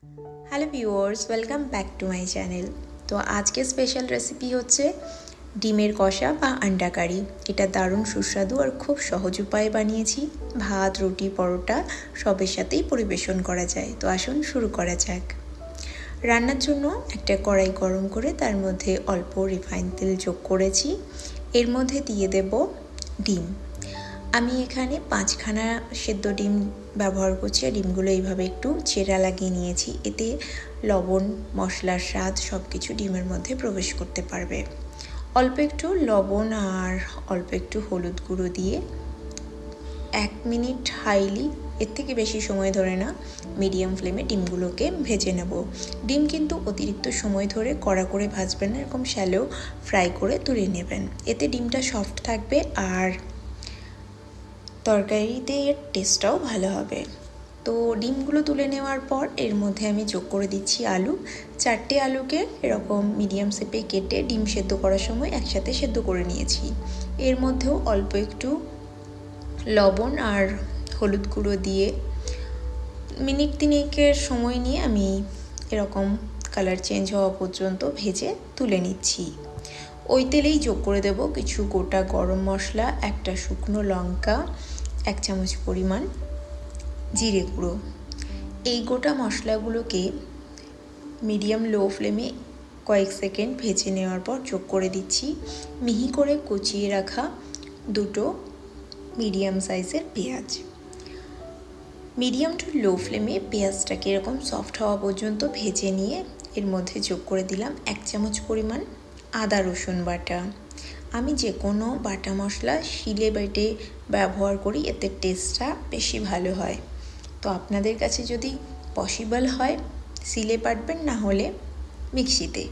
Hello viewers, welcome back to my channel. তো আজকে special recipe হচ্ছে ডিমের কষা বা আন্ডা কারি। এটা দারুণ সুস্বাদু আর খুব সহজ উপায়ে বানিয়েছি। ভাত, রুটি, পরোটা সবের সাথেই পরিবেশন করা যায়। তো আসুন শুরু করা যাক। রান্নার জন্য একটা কড়াই গরম করে তার মধ্যে অল্প রিফাইন তেল যোগ করেছি। এর মধ্যে দিয়ে দেব ডিম। আমি এখানে 5খানা সেদ্ধ ডিম ব্যবহার করছি আর ডিমগুলো এইভাবে একটু চেরা লাগিয়ে নিয়েছি। এতে লবণ, মশলার স্বাদ সব কিছু ডিমের মধ্যে প্রবেশ করতে পারবে। অল্প একটু লবণ আর অল্প একটু হলুদ গুঁড়ো দিয়ে 1 মিনিট হাইলি, এর থেকে বেশি সময় ধরে না, মিডিয়াম ফ্লেমে ডিমগুলোকে ভেজে নেব। ডিম কিন্তু অতিরিক্ত সময় ধরে কড়া করে ভাজবেন না, এরকম শ্যালো ফ্রাই করে তুলে নেবেন। এতে ডিমটা সফট থাকবে আর তরকারিতে এর টেস্টটাও ভালো হবে। তো ডিমগুলো তুলে নেওয়ার পর এর মধ্যে আমি যোগ করে দিচ্ছি আলু। 4টে আলুকে এরকম মিডিয়াম শেপে কেটে ডিম সেদ্ধ করার সময় একসাথে সেদ্ধ করে নিয়েছি। এর মধ্যেও অল্প একটু লবণ আর হলুদ গুঁড়ো দিয়ে মিনিট 3 সময় নিয়ে আমি এরকম কালার চেঞ্জ হওয়া পর্যন্ত ভেজে তুলে নিচ্ছি। ওই তেলেই যোগ করে দেব কিছু গোটা গরম মশলা, একটা শুকনো লঙ্কা, 1 চামচ পরিমাণ জিরে গুঁড়ো। এই গোটা মশলাগুলোকে মিডিয়াম লো ফ্লেমে কয়েক সেকেন্ড ভেজে নেওয়ার পর যোগ করে দিচ্ছি মিহি করে কুচিয়ে রাখা 2টো মিডিয়াম সাইজের পেঁয়াজ। মিডিয়াম টু লো ফ্লেমে পেঁয়াজটাকে এরকম সফট হওয়া পর্যন্ত ভেজে নিয়ে এর মধ্যে যোগ করে দিলাম 1 চামচ পরিমাণ আদা রসুন বাটা। আমি যে কোনো বাটা মশলা শিলে বেটে ব্যবহার করি, এতে টেস্টটা বেশি ভালো হয়। তো আপনাদের কাছে যদি পসিবল হয় শিলে বাটবেন, না হলে মিক্সিতে।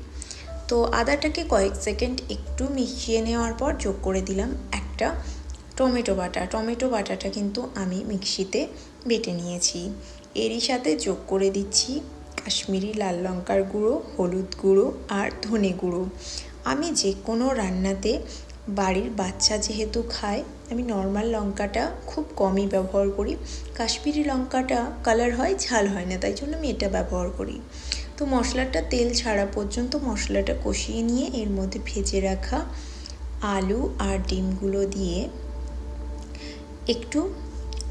তো আদাটাকে কয়েক সেকেন্ড একটু মিশিয়ে নেওয়ার পর যোগ করে দিলাম একটা টমেটো বাটা। টমেটো বাটাটা কিন্তু আমি মিক্সিতে বেটে নিয়েছি। এরই সাথে যোগ করে দিচ্ছি কাশ্মীরি লাল লঙ্কার গুঁড়ো, হলুদ গুঁড়ো আর ধনে গুঁড়ো। আমি যে কোনো রান্নাতে বাড়ির বাচ্চা যেহেতু খায়, আমি নর্মাল লঙ্কাটা খুব কমই ব্যবহার করি। কাশ্মীরি লঙ্কাটা কালার হয়, ঝাল হয় না, তাই জন্য আমি এটা ব্যবহার করি। তো মশলাটা তেল ছাড়া পর্যন্ত মশলাটা কষিয়ে নিয়ে এর মধ্যে ভেজে রাখা আলু আর ডিমগুলো দিয়ে একটু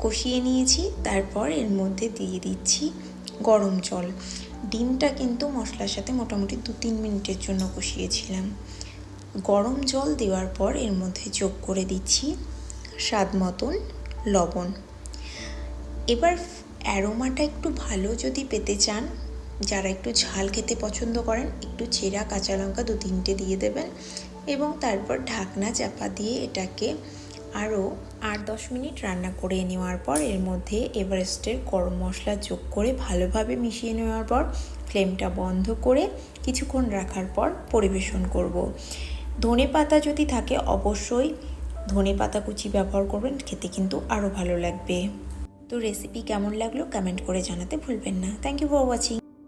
কষিয়ে নিয়েছি। তারপর এর মধ্যে দিয়ে দিচ্ছি গরম জল। ডিমটা কিন্তু মশলার সাথে মোটামুটি 2-3 মিনিটের জন্য কষিয়েছিলাম। গরম জল দেওয়ার পর এর মধ্যে যোগ করে দিচ্ছি স্বাদ মতন লবণ। এবার অ্যারোমাটা একটু ভালো যদি পেতে চান, যারা একটু ঝাল খেতে পছন্দ করেন, একটু চেরা কাঁচা লঙ্কা 2-3টে দিয়ে দেবেন এবং তারপর ঢাকনা চাপা দিয়ে এটাকে আরও 8-10 মিনিট রান্না করে নেওয়ার পর এর মধ্যে এভারেস্টের গরম মশলা যোগ করে ভালোভাবে মিশিয়ে নেওয়ার পর ফ্লেমটা বন্ধ করে কিছুক্ষণ রাখার পর পরিবেশন করব। ধনেপাতা যদি থাকে অবশ্যই ধনেপাতা কুচি ব্যবহার করবেন, খেতে কিন্তু আরও ভালো লাগবে। তো রেসিপি কেমন লাগলো কমেন্ট করে জানাতে ভুলবেন না। Thank you for watching.